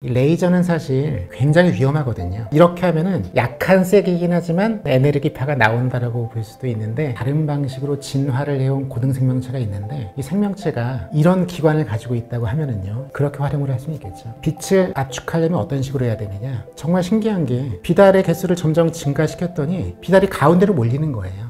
이 레이저는 사실 굉장히 위험하거든요. 이렇게 하면은 약한 세기이긴 하지만 에네르기파가 나온다라고 볼 수도 있는데, 다른 방식으로 진화를 해온 고등 생명체가 있는데, 이 생명체가 이런 기관을 가지고 있다고 하면은요, 그렇게 활용을 할 수는 있겠죠. 빛을 압축하려면 어떤 식으로 해야 되느냐, 정말 신기한 게 비달의 개수를 점점 증가시켰더니 비달이 가운데로 몰리는 거예요.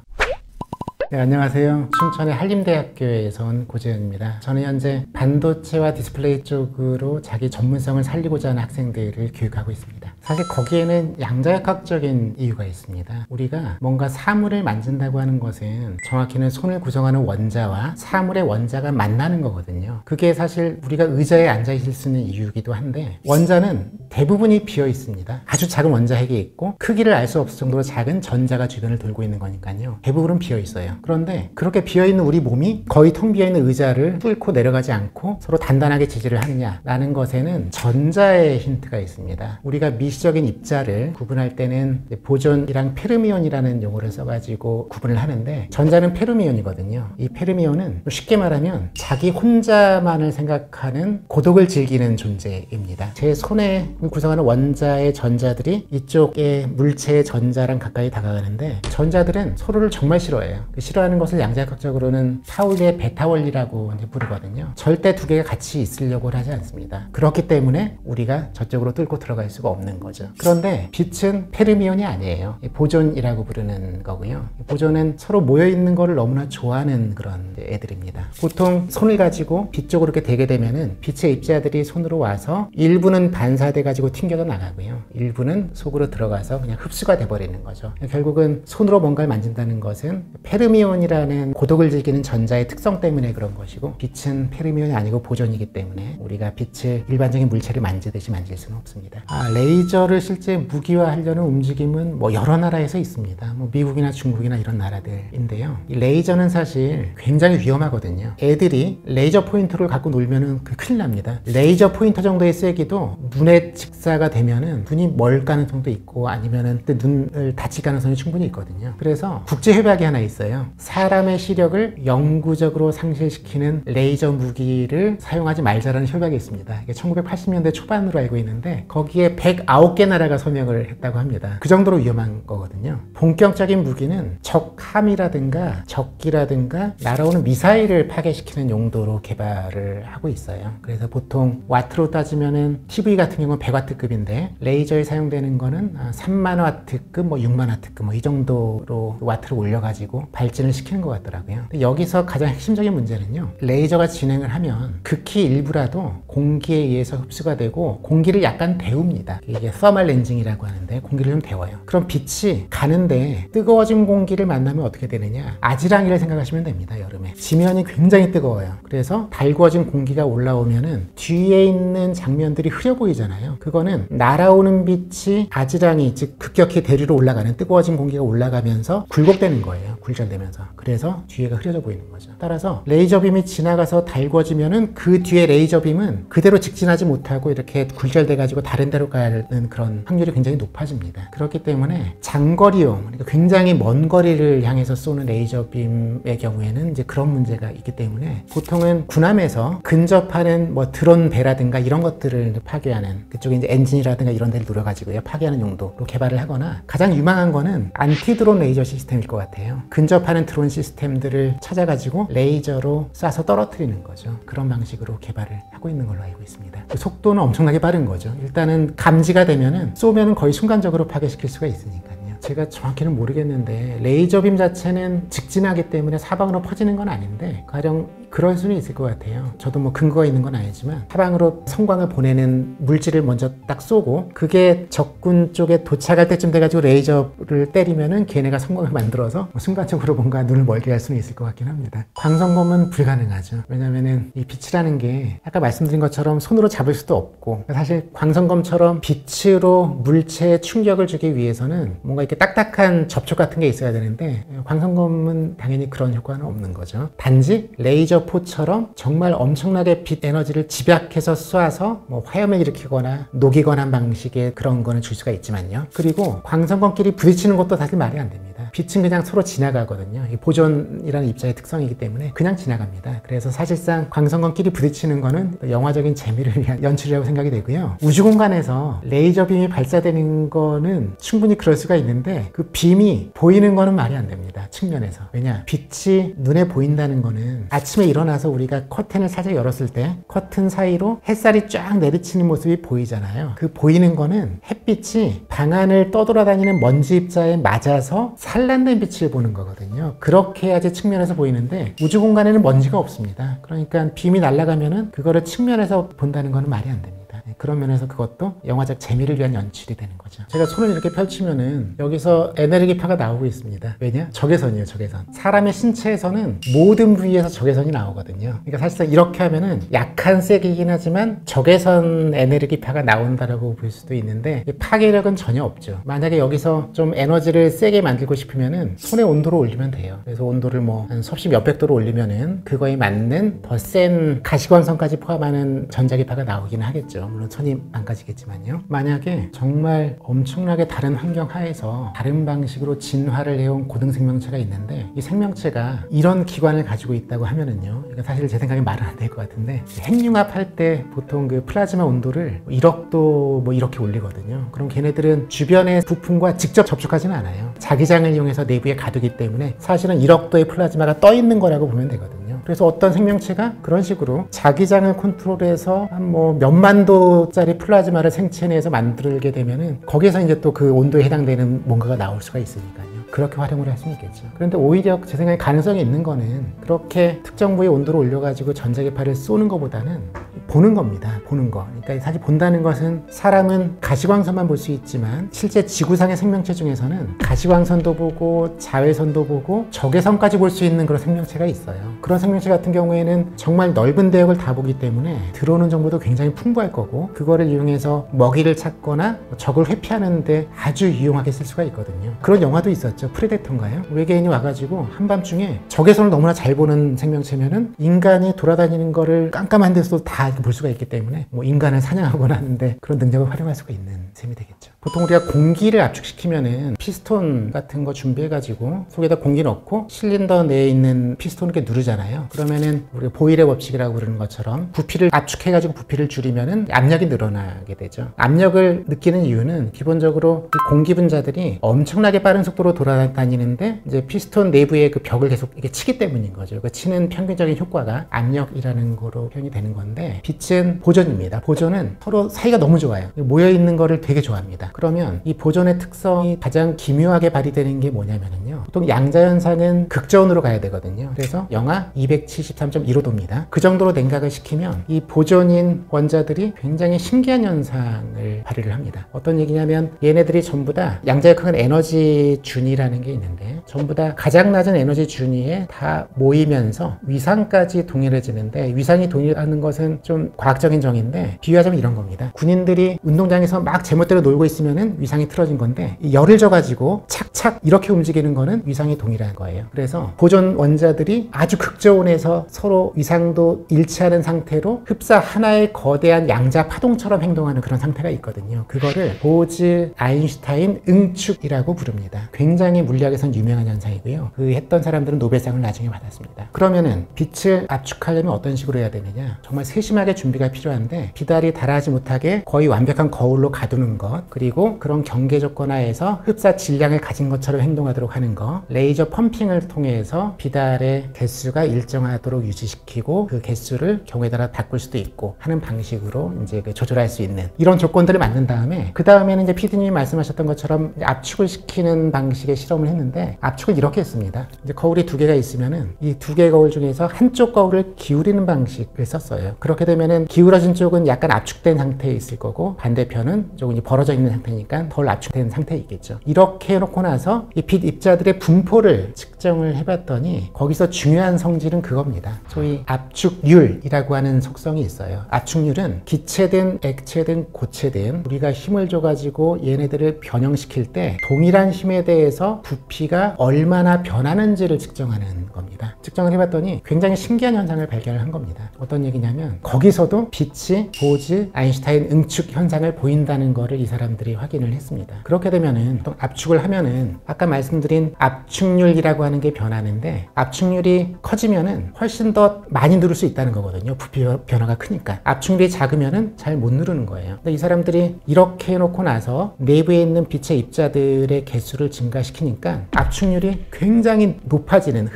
네, 안녕하세요. 춘천의 한림대학교에서 온 고재현입니다. 저는 현재 반도체와 디스플레이 쪽으로 자기 전문성을 살리고자 하는 학생들을 교육하고 있습니다. 사실 거기에는 양자역학적인 이유가 있습니다. 우리가 뭔가 사물을 만진다고 하는 것은 정확히는 손을 구성하는 원자와 사물의 원자가 만나는 거거든요. 그게 사실 우리가 의자에 앉아 있을 수 있는 이유이기도 한데, 원자는 대부분이 비어 있습니다. 아주 작은 원자 핵이 있고 크기를 알 수 없을 정도로 작은 전자가 주변을 돌고 있는 거니까요. 대부분은 비어 있어요. 그런데 그렇게 비어있는 우리 몸이 거의 통 비어있는 의자를 뚫고 내려가지 않고 서로 단단하게 지지를 하느냐라는 것에는 전자의 힌트가 있습니다. 우리가 미시적인 입자를 구분할 때는 보존이랑 페르미온이라는 용어를 써가지고 구분을 하는데, 전자는 페르미온이거든요. 이 페르미온은 쉽게 말하면 자기 혼자만을 생각하는 고독을 즐기는 존재입니다. 제 손에 구성하는 원자의 전자들이 이쪽의 물체의 전자랑 가까이 다가가는데, 전자들은 서로를 정말 싫어해요. 싫어하는 것을 양자역학적으로는 파울리의 베타 원리라고 부르거든요. 절대 두 개가 같이 있으려고 하지 않습니다. 그렇기 때문에 우리가 저쪽으로 뚫고 들어갈 수가 없는 거죠. 그런데 빛은 페르미온이 아니에요. 보존이라고 부르는 거고요. 보존은 서로 모여있는 거를 너무나 좋아하는 그런 애들입니다. 보통 손을 가지고 빛 쪽으로 이렇게 대게 되면은 빛의 입자들이 손으로 와서 일부는 반사돼 가지고 튕겨져 나가고요, 일부는 속으로 들어가서 그냥 흡수가 돼버리는 거죠. 결국은 손으로 뭔가를 만진다는 것은 페르미온이라는 고독을 즐기는 전자의 특성 때문에 그런 것이고, 빛은 페르미온이 아니고 보존이기 때문에 우리가 빛을 일반적인 물체를 만지듯이 만질 수는 없습니다. 레이저를 실제 무기화하려는 움직임은 여러 나라에서 있습니다. 미국이나 중국이나 이런 나라들인데요. 이 레이저는 사실 굉장히 위험하거든요. 애들이 레이저 포인터를 갖고 놀면은 큰일 납니다. 레이저 포인터 정도의 세기도 눈에 직사가 되면은 눈이 멀 가능성도 있고, 아니면은 눈을 다칠 가능성이 충분히 있거든요. 그래서 국제협약이 하나 있어요. 사람의 시력을 영구적으로 상실시키는 레이저 무기를 사용하지 말자라는 협약이 있습니다. 이게 1980년대 초반으로 알고 있는데, 거기에 109개 나라가 서명을 했다고 합니다. 그 정도로 위험한 거거든요. 본격적인 무기는 적함이라든가 적기라든가 날아오는 미사일을 파괴시키는 용도로 개발을 하고 있어요. 그래서 보통 와트로 따지면은 TV 같은 경우는 100와트급인데, 레이저에 사용되는 거는 3만 와트급, 6만 와트급 이 정도로 와트를 올려가지고 발진을 시키는 것 같더라고요. 근데 여기서 가장 핵심적인 문제는요, 레이저가 진행을 하면 극히 일부라도 공기에 의해서 흡수가 되고 공기를 약간 데웁니다. 이게 서멀 렌징이라고 하는데, 공기를 좀 데워요. 그럼 빛이 가는데 뜨거워진 공기를 만나면 어떻게 되느냐, 아지랑이를 생각하시면 됩니다. 여름에 지면이 굉장히 뜨거워요. 그래서 달구어진 공기가 올라오면은 뒤에 있는 장면들이 흐려 보이잖아요. 그거는 날아오는 빛이 아지랑이, 즉 급격히 대류로 올라가는 뜨거워진 공기가 올라가면서 굴곡되는 거예요. 굴절되면서. 그래서 뒤에가 흐려져 보이는 거죠. 따라서 레이저 빔이 지나가서 달구어지면은 그 뒤에 레이저 빔은 그대로 직진하지 못하고 이렇게 굴절돼 가지고 다른 데로 가는 그런 확률이 굉장히 높아집니다. 그렇기 때문에 장거리용, 그러니까 굉장히 먼 거리를 향해서 쏘는 레이저 빔의 경우에는 이제 그런 문제가 있기 때문에, 보통은 군함에서 근접하는 드론 배라든가 이런 것들을 파괴하는, 그쪽에 이제 엔진이라든가 이런 데를 노려가지고요 파괴하는 용도로 개발을 하거나, 가장 유망한 거는 안티드론 레이저 시스템일 것 같아요. 근접하는 드론 시스템들을 찾아가지고 레이저로 쏴서 떨어뜨리는 거죠. 그런 방식으로 개발을 하고 있는 걸로 알고 있습니다. 속도는 엄청나게 빠른 거죠. 일단은 감지가 되면은 쏘면은 거의 순간적으로 파괴시킬 수가 있으니까요. 제가 정확히는 모르겠는데, 레이저 빔 자체는 직진하기 때문에 사방으로 퍼지는 건 아닌데, 가령 그럴 수는 있을 것 같아요. 저도 근거가 있는 건 아니지만, 사방으로 성광을 보내는 물질을 먼저 딱 쏘고 그게 적군 쪽에 도착할 때쯤 돼가지고 레이저를 때리면은 걔네가 성광을 만들어서 순간적으로 뭔가 눈을 멀게 할 수는 있을 것 같긴 합니다. 광선검은 불가능하죠. 왜냐면은 이 빛이라는 게 아까 말씀드린 것처럼 손으로 잡을 수도 없고, 사실 광선검처럼 빛으로 물체에 충격을 주기 위해서는 뭔가 이렇게 딱딱한 접촉 같은 게 있어야 되는데, 광선검은 당연히 그런 효과는 없는 거죠. 단지 레이저 포처럼 정말 엄청나게 빛 에너지를 집약해서 쏴서 화염을 일으키거나 녹이거나 한 방식의 그런 거는 줄 수가 있지만요. 그리고 광선검끼리 부딪히는 것도 사실 말이 안 됩니다. 빛은 그냥 서로 지나가거든요. 이 보존이라는 입자의 특성이기 때문에 그냥 지나갑니다. 그래서 사실상 광선광끼리 부딪히는 거는 영화적인 재미를 위한 연출이라고 생각이 되고요. 우주 공간에서 레이저 빔이 발사되는 거는 충분히 그럴 수가 있는데 그 빔이 보이는 거는 말이 안 됩니다. 측면에서. 왜냐? 빛이 눈에 보인다는 거는 아침에 일어나서 우리가 커튼을 살짝 열었을 때 커튼 사이로 햇살이 쫙 내리치는 모습이 보이잖아요. 그 보이는 거는 햇빛이 방 안을 떠돌아다니는 먼지 입자에 맞아서 산란된 빛을 보는 거거든요. 그렇게 해야지 측면에서 보이는데 우주 공간에는 먼지가 없습니다. 그러니까 빔이 날아가면은 그거를 측면에서 본다는 거는 말이 안 됩니다. 그런 면에서 그것도 영화적 재미를 위한 연출이 되는 거죠. 제가 손을 이렇게 펼치면은 여기서 에너지파가 나오고 있습니다. 왜냐? 적외선이에요, 적외선. 사람의 신체에서는 모든 부위에서 적외선이 나오거든요. 그러니까 사실상 이렇게 하면은 약한 색이긴 하지만 적외선 에너지파가 나온다라고 볼 수도 있는데 파괴력은 전혀 없죠. 만약에 여기서 좀 에너지를 세게 만들고 싶으면은 손의 온도를 올리면 돼요. 그래서 온도를 뭐 한 섭씨 몇백 도로 올리면은 그거에 맞는 더 센 가시광선까지 포함하는 전자기파가 나오긴 하겠죠. 물론 손이 망가지겠지만요. 만약에 정말 엄청나게 다른 환경 하에서 다른 방식으로 진화를 해온 고등 생명체가 있는데 이 생명체가 이런 기관을 가지고 있다고 하면은요. 사실 제 생각에 말은 안 될 것 같은데 핵융합 할 때 보통 그 플라즈마 온도를 1억도 뭐 이렇게 올리거든요. 그럼 걔네들은 주변의 부품과 직접 접촉하지는 않아요. 자기장을 이용해서 내부에 가두기 때문에 사실은 1억도의 플라즈마가 떠 있는 거라고 보면 되거든요. 그래서 어떤 생명체가 그런 식으로 자기장을 컨트롤해서 한 뭐 몇만 도짜리 플라즈마를 생체 내에서 만들게 되면은 거기에서 이제 또 그 온도에 해당되는 뭔가가 나올 수가 있으니까요. 그렇게 활용을 할 수는 있겠죠. 그런데 오히려 제 생각에 가능성이 있는 거는 그렇게 특정 부위의 온도를 올려가지고 전자기파를 쏘는 것보다는 보는 겁니다. 보는 거. 그러니까 사실 본다는 것은 사람은 가시광선만 볼 수 있지만 실제 지구상의 생명체 중에서는 가시광선도 보고 자외선도 보고 적외선까지 볼 수 있는 그런 생명체가 있어요. 그런 생명체 같은 경우에는 정말 넓은 대역을 다 보기 때문에 들어오는 정보도 굉장히 풍부할 거고 그거를 이용해서 먹이를 찾거나 적을 회피하는데 아주 유용하게 쓸 수가 있거든요. 그런 영화도 있었죠. 프레데터인가요? 외계인이 와가지고 한밤중에 적외선을 너무나 잘 보는 생명체면은 인간이 돌아다니는 거를 깜깜한 데서도 다 볼 수가 있기 때문에 뭐 인간을 사냥하거나 하는데 그런 능력을 활용할 수가 있는 셈이 되겠죠. 보통 우리가 공기를 압축시키면은 피스톤 같은 거 준비해가지고 속에다 공기 넣고 실린더 내에 있는 피스톤을 이렇게 누르잖아요. 그러면은 우리가 보일의 법칙이라고 부르는 것처럼 부피를 압축해가지고 부피를 줄이면은 압력이 늘어나게 되죠. 압력을 느끼는 이유는 기본적으로 이 공기 분자들이 엄청나게 빠른 속도로 돌아다니는데 이제 피스톤 내부의 그 벽을 계속 이렇게 치기 때문인 거죠. 그 치는 평균적인 효과가 압력이라는 거로 표현이 되는 건데 빛은 보존입니다. 보존은 서로 사이가 너무 좋아요. 모여있는 거를 되게 좋아합니다. 그러면 이 보존의 특성이 가장 기묘하게 발휘되는 게 뭐냐면요. 보통 양자연산은 극저온으로 가야 되거든요. 그래서 영하 273.15도입니다. 그 정도로 냉각을 시키면 이 보존인 원자들이 굉장히 신기한 현상을 발휘를 합니다. 어떤 얘기냐면 얘네들이 전부 다 양자역학은 에너지 준위라는 게 있는데 전부 다 가장 낮은 에너지 준위에 다 모이면서 위상까지 동일해지는데 위상이 동일하는 것은 좀 과학적인 정의인데 비유하자면 이런 겁니다. 군인들이 운동장에서 막 제멋대로 놀고 있으면은 위상이 틀어진 건데 이 열을 줘가지고 착착 이렇게 움직이는 거는 위상이 동일한 거예요. 그래서 보존 원자들이 아주 극저온에서 서로 위상도 일치하는 상태로 흡사 하나의 거대한 양자 파동처럼 행동하는 그런 상태가 있거든요. 그거를 보즈 아인슈타인 응축이라고 부릅니다. 굉장히 물리학에선 유명한 현상이고요. 그 했던 사람들은 노벨상을 나중에 받았습니다. 그러면은 빛을 압축하려면 어떤 식으로 해야 되느냐? 정말 세심하게 준비가 필요한데 비달이 달하지 못하게 거의 완벽한 거울로 가두는 것, 그리고 그런 경계 조건 하에서 흡사 질량을 가진 것처럼 행동하도록 하는 것, 레이저 펌핑을 통해서 비달의 개수가 일정하도록 유지시키고 그 개수를 경우에 따라 바꿀 수도 있고 하는 방식으로 이제 조절할 수 있는 이런 조건들을 만든 다음에 그 다음에는 이제 PD님이 말씀하셨던 것처럼 압축을 시키는 방식의 실험을 했는데 압축을 이렇게 했습니다. 이제 거울이 두 개가 있으면은 이 두 개의 거울 중에서 한쪽 거울을 기울이는 방식을 썼어요. 그렇게 되면은 기울어진 쪽은 약간 압축된 상태에 있을 거고 반대편은 조금 벌어져 있는 상태니까 덜 압축된 상태에 있겠죠. 이렇게 해놓고 나서 이 빛 입자들의 분포를 측정을 해봤더니 거기서 중요한 성질은 그겁니다. 소위 압축률이라고 하는 속성이 있어요. 압축률은 기체든 액체든 고체든 우리가 힘을 줘가지고 얘네들을 변형시킬 때 동일한 힘에 대해서 부피가 얼마나 변하는지를 측정하는 겁니다. 측정을 해봤더니 굉장히 신기한 현상을 발견을 한 겁니다. 어떤 얘기냐면 거기 여기서도 빛이 보즈 아인슈타인 응축 현상을 보인다는 거를 이 사람들이 확인을 했습니다. 그렇게 되면은 또 압축을 하면은 아까 말씀드린 압축률이라고 하는 게 변하는데, 압축률이 커지면은 훨씬 더 많이 누를 수 있다는 거거든요. 부피 변화가 크니까. 압축률이 작으면은 잘 못 누르는 거예요. 근데 이 사람들이 이렇게 해놓고 나서 내부에 있는 빛의 입자들의 개수를 증가시키니까 압축률이 굉장히 높아지는,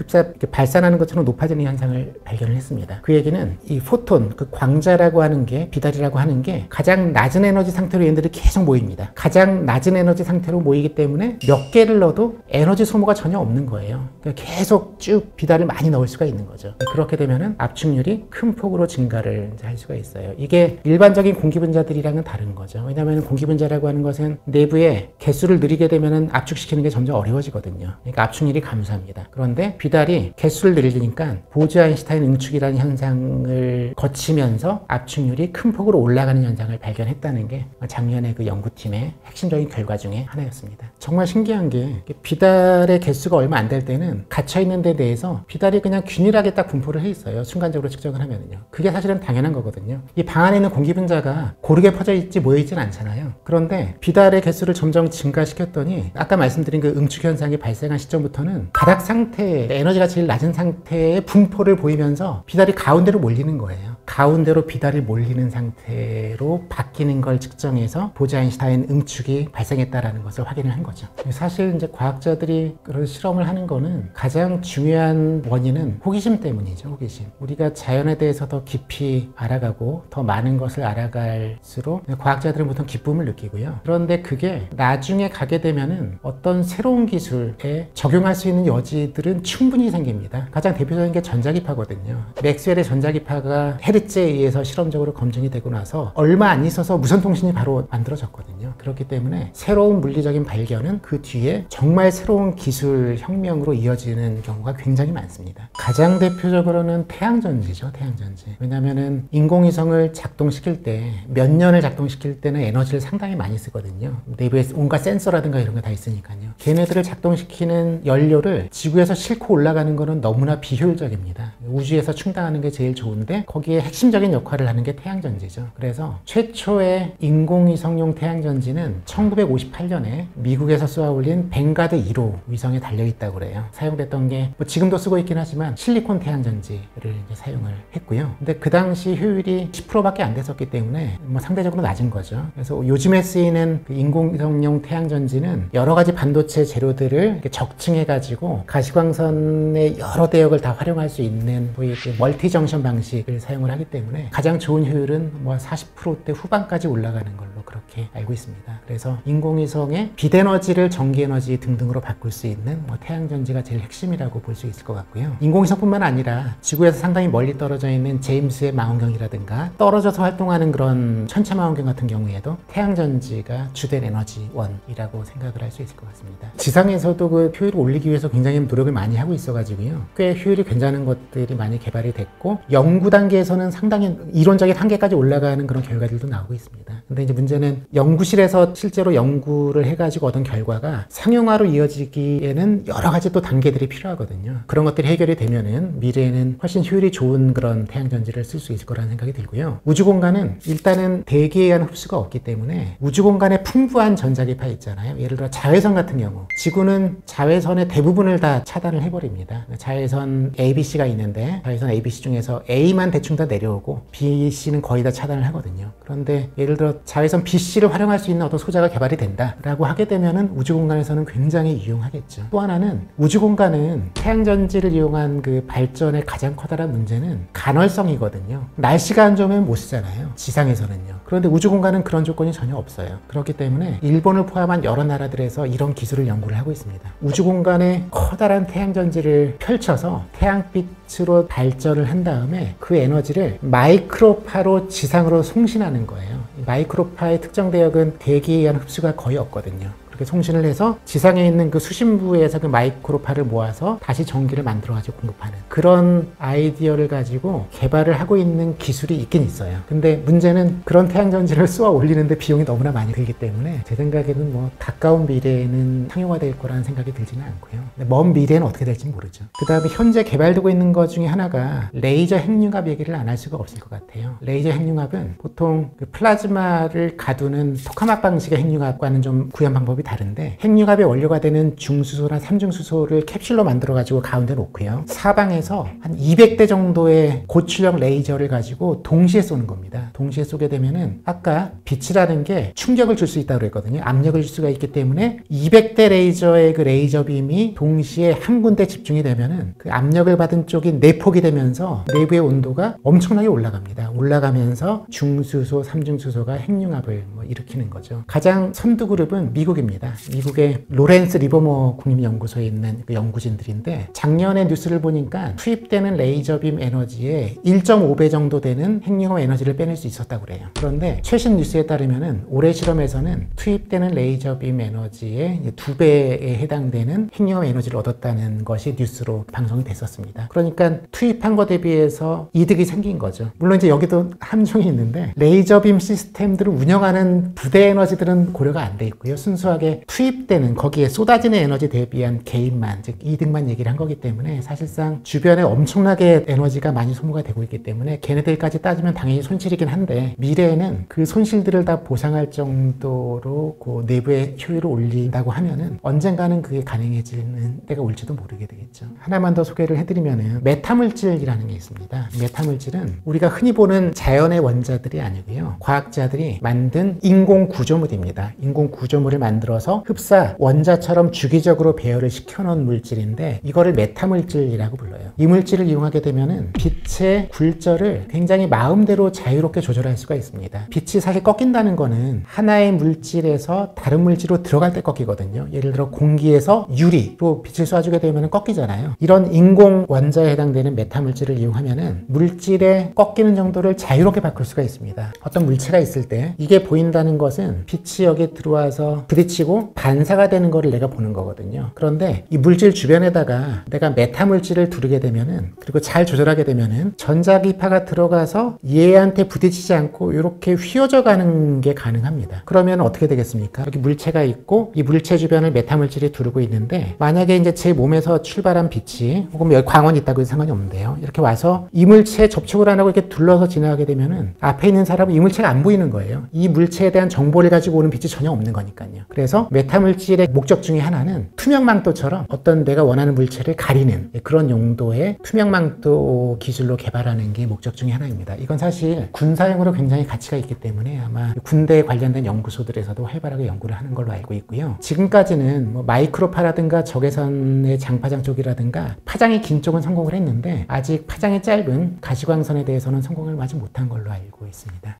발산하는 것처럼 높아지는 현상을 발견을 했습니다. 그 얘기는 이 포톤, 그 광자라고 하는 게, 비달이라고 하는 게 가장 낮은 에너지 상태로 얘네들이 계속 모입니다. 가장 낮은 에너지 상태로 모이기 때문에 몇 개를 넣어도 에너지 소모가 전혀 없는 거예요. 그러니까 계속 쭉 비달을 많이 넣을 수가 있는 거죠. 그렇게 되면은 압축률이 큰 폭으로 증가를 할 수가 있어요. 이게 일반적인 공기분자들이랑은 다른 거죠. 왜냐하면 공기분자라고 하는 것은 내부에 개수를 늘리게 되면은 압축시키는 게 점점 어려워지거든요. 그러니까 압축률이 감소합니다. 그런데 비달이 개수를 늘리니까 보즈 아인슈타인 응축이라는 현상을 거치면서 압축률이 큰 폭으로 올라가는 현상을 발견했다는 게 작년에 그 연구팀의 핵심적인 결과 중에 하나였습니다. 정말 신기한 게 비달의 개수가 얼마 안 될 때는 갇혀있는 데 대해서 비달이 그냥 균일하게 딱 분포를 해 있어요. 순간적으로 측정을 하면은요. 그게 사실은 당연한 거거든요. 이 방 안에 있는 공기분자가 고르게 퍼져 있지 모여 있진 않잖아요. 그런데 비달의 개수를 점점 증가시켰더니 아까 말씀드린 그 응축 현상이 발생한 시점부터는 바닥 상태, 에너지가 제일 낮은 상태의 분포를 보이면서 비달이 가운데로 몰리는 거예요. 가운데로 비달이 몰리는 상태로 바뀌는 걸 측정해서 보즈 아인슈타인 응축이 발생했다라는 것을 확인을 한 거죠. 사실 이제 과학자들이 그런 실험을 하는 거는 가장 중요한 원인은 호기심 때문이죠. 호기심. 우리가 자연에 대해서 더 깊이 알아가고 더 많은 것을 알아갈수록 과학자들은 보통 기쁨을 느끼고요. 그런데 그게 나중에 가게 되면은 어떤 새로운 기술에 적용할 수 있는 여지들은 충분히 생깁니다. 가장 대표적인 게 전자기파거든요. 맥스웰의 전자기파가 헤르츠에 의해서 실험적으로 검증이 되고 나서 얼마 안 있어서 무선통신이 바로 만들어졌거든요. 그렇기 때문에 새로운 물리적인 발견은 그 뒤에 정말 새로운 기술 혁명으로 이어지는 경우가 굉장히 많습니다. 가장 대표적으로는 태양전지죠. 태양전지. 왜냐면은 인공위성을 작동시킬 때, 몇 년을 작동시킬 때는 에너지를 상당히 많이 쓰거든요. 내부에 온갖 센서라든가 이런 거 다 있으니까요. 걔네들을 작동시키는 연료를 지구에서 싣고 올라가는 거는 너무나 비효율적입니다. 우주에서 충당하는 게 제일 좋은데 거기에 핵심적인 역할을 하는 게 태양전지죠. 그래서 최초의 인공위성용 태양전지는 1958년에 미국에서 쏘아올린 뱅가드 1호 위성에 달려있다고 그래요. 사용됐던 게 뭐 지금도 쓰고 있긴 하지만 실리콘 태양전지를 이제 사용을 했고요. 근데 그 당시 효율이 10%밖에 안 됐었기 때문에 뭐 상대적으로 낮은 거죠. 그래서 요즘에 쓰이는 그 인공위성용 태양전지는 여러 가지 반도체 재료들을 이렇게 적층해가지고 가시광선의 여러 대역을 다 활용할 수 있는 소위 멀티 정션 방식을 사용을 하기 때문에 가장 좋은 효율은 뭐 40%대 후반까지 올라가는 걸로 그렇게 알고 있습니다. 그래서 인공위성의 빛에너지를 전기에너지 등등으로 바꿀 수 있는 뭐 태양전지가 제일 핵심이라고 볼 수 있을 것 같고요. 인공위성뿐만 아니라 지구에서 상당히 멀리 떨어져 있는 제임스 망원경이라든가 떨어져서 활동하는 그런 천체망원경 같은 경우에도 태양전지가 주된 에너지원이라고 생각을 할 수 있을 것 같습니다. 지상에서도 그 효율을 올리기 위해서 굉장히 노력을 많이 하고 있어가지고요. 꽤 효율이 괜찮은 것들이 많이 개발이 됐고 연구 단계에서는 상당히 이론적인 한계까지 올라가는 그런 결과들도 나오고 있습니다. 근데 이제 문제는 연구실에서 실제로 연구를 해가지고 얻은 결과가 상용화로 이어지기에는 여러 가지 또 단계들이 필요하거든요. 그런 것들이 해결이 되면은 미래에는 훨씬 효율이 좋은 그런 태양전지를 쓸 수 있을 거라는 생각이 들고요. 우주공간은 일단은 대기에 의한 흡수가 없기 때문에 우주공간에 풍부한 전자기파 있잖아요. 예를 들어 자외선 같은 경우 지구는 자외선의 대부분을 다 차단을 해버립니다. 자외선 ABC가 있는데 자외선 ABC 중에서 A만 대충 다 내려오고 BC는 거의 다 차단을 하거든요. 그런데 예를 들어 자외선 BC를 활용할 수 있는 어떤 소자가 개발이 된다라고 하게 되면은 우주공간에서는 굉장히 유용하겠죠. 또 하나는 우주공간은 태양전지를 이용한 그 발전의 가장 커다란 문제는 간헐성이거든요. 날씨가 안 좋으면 못 쓰잖아요. 지상에서는요. 그런데 우주공간은 그런 조건이 전혀 없어요. 그렇기 때문에 일본을 포함한 여러 나라들에서 이런 기술을 연구를 하고 있습니다. 우주공간에 커다란 태양전지를 펼쳐서 태양빛으로 발전을 한 다음에 그 에너지를 마이크로파로 지상으로 송신하는 거예요. 마이크로파의 특정 대역은 대기에 의한 흡수가 거의 없거든요. 그렇기 그 송신을 해서 지상에 있는 그 수신부에서 그 마이크로파를 모아서 다시 전기를 만들어가지고 공급하는 그런 아이디어를 가지고 개발을 하고 있는 기술이 있긴 있어요. 근데 문제는 그런 태양전지를 쏘아 올리는데 비용이 너무나 많이 들기 때문에 제 생각에는 뭐 가까운 미래에는 상용화될 거라는 생각이 들지는 않고요. 근데 먼 미래는 어떻게 될지 모르죠. 그 다음에 현재 개발되고 있는 것 중에 하나가 레이저 핵융합 얘기를 안 할 수가 없을 것 같아요. 레이저 핵융합은 보통 그 플라즈마를 가두는 토카막 방식의 핵융합과는 좀 구현 방법이 다른데, 핵융합의 원료가 되는 중수소나 삼중수소를 캡슐로 만들어 가지고 가운데 놓고요, 사방에서 한 200대 정도의 고출력 레이저를 가지고 동시에 쏘는 겁니다. 동시에 쏘게 되면은 아까 빛이라는 게 충격을 줄 수 있다고 그랬거든요. 압력을 줄 수가 있기 때문에 200대 레이저의 그 레이저 빔이 동시에 한 군데 집중이 되면은 그 압력을 받은 쪽이 내폭이 되면서 내부의 온도가 엄청나게 올라갑니다. 올라가면서 중수소, 삼중수소가 핵융합을 일으키는 거죠. 가장 선두 그룹은 미국입니다. 미국의 로렌스 리버머 국립연구소에 있는 그 연구진들인데, 작년에 뉴스를 보니까 투입되는 레이저빔 에너지의 1.5배 정도 되는 핵융합 에너지를 빼낼 수 있었다고 그래요. 그런데 최신 뉴스에 따르면은 올해 실험에서는 투입되는 레이저빔 에너지의 2배에 해당되는 핵융합 에너지를 얻었다는 것이 뉴스로 방송이 됐었습니다. 그러니까 투입한 것 대비해서 이득이 생긴 거죠. 물론 이제 여기도 함정이 있는데, 레이저빔 시스템들을 운영하는 부대 에너지들은 고려가 안 돼 있고요. 순수하게 투입되는, 거기에 쏟아지는 에너지 대비한 개인만, 즉 이득만 얘기를 한 거기 때문에 사실상 주변에 엄청나게 에너지가 많이 소모가 되고 있기 때문에 걔네들까지 따지면 당연히 손실이긴 한데, 미래에는 그 손실들을 다 보상할 정도로 그 내부의 효율을 올린다고 하면은 언젠가는 그게 가능해지는 때가 올지도 모르게 되겠죠. 하나만 더 소개를 해드리면은 메타물질이라는 게 있습니다. 메타물질은 우리가 흔히 보는 자연의 원자들이 아니고요, 과학자들이 만든 인공 구조물입니다. 인공 구조물을 만들어서 흡사 원자처럼 주기적으로 배열을 시켜놓은 물질인데, 이거를 메타물질이라고 불러요. 이 물질을 이용하게 되면은 빛의 굴절을 굉장히 마음대로 자유롭게 조절할 수가 있습니다. 빛이 사실 꺾인다는 거는 하나의 물질에서 다른 물질로 들어갈 때 꺾이거든요. 예를 들어 공기에서 유리로 빛을 쏴주게 되면 꺾이잖아요. 이런 인공 원자에 해당되는 메타물질을 이용하면은 물질의 꺾이는 정도를 자유롭게 바꿀 수가 있습니다. 어떤 물체가 있을 때 이게 보인다는 것은 빛이 여기 들어와서 부딪히고 반사가 되는 거를 내가 보는 거거든요. 그런데 이 물질 주변에다가 내가 메타물질을 두르게 되면은, 그리고 잘 조절하게 되면은 전자기파가 들어가서 얘한테 부딪히지 않고 이렇게 휘어져 가는 게 가능합니다. 그러면 어떻게 되겠습니까? 여기 물체가 있고 이 물체 주변을 메타물질이 두르고 있는데, 만약에 이제 제 몸에서 출발한 빛이, 혹은 여기 광원이 있다고 해도 상관이 없는데요, 이렇게 와서 이 물체에 접촉을 안 하고 이렇게 둘러서 지나가게 되면은 앞에 있는 사람은 이 물체가 안 보이는 거예요. 이 물체에 대한 정보를 가지고 오는 빛이 전혀 없는 거니까요. 그래서 메타물질의 목적 중에 하나는 투명망토처럼 어떤 내가 원하는 물체를 가리는 그런 용도의 투명망토 기술로 개발하는 게 목적 중에 하나입니다. 이건 사실 군사용으로 굉장히 가치가 있기 때문에 아마 군대에 관련된 연구소들에서도 활발하게 연구를 하는 걸로 알고 있고요. 지금까지는 뭐 마이크로파라든가 적외선의 장파장 쪽이라든가 파장이 긴 쪽은 성공을 했는데, 아직 파장이 짧은 가시광선에 대해서는 성공을 아직 못한 걸로 알고 있습니다.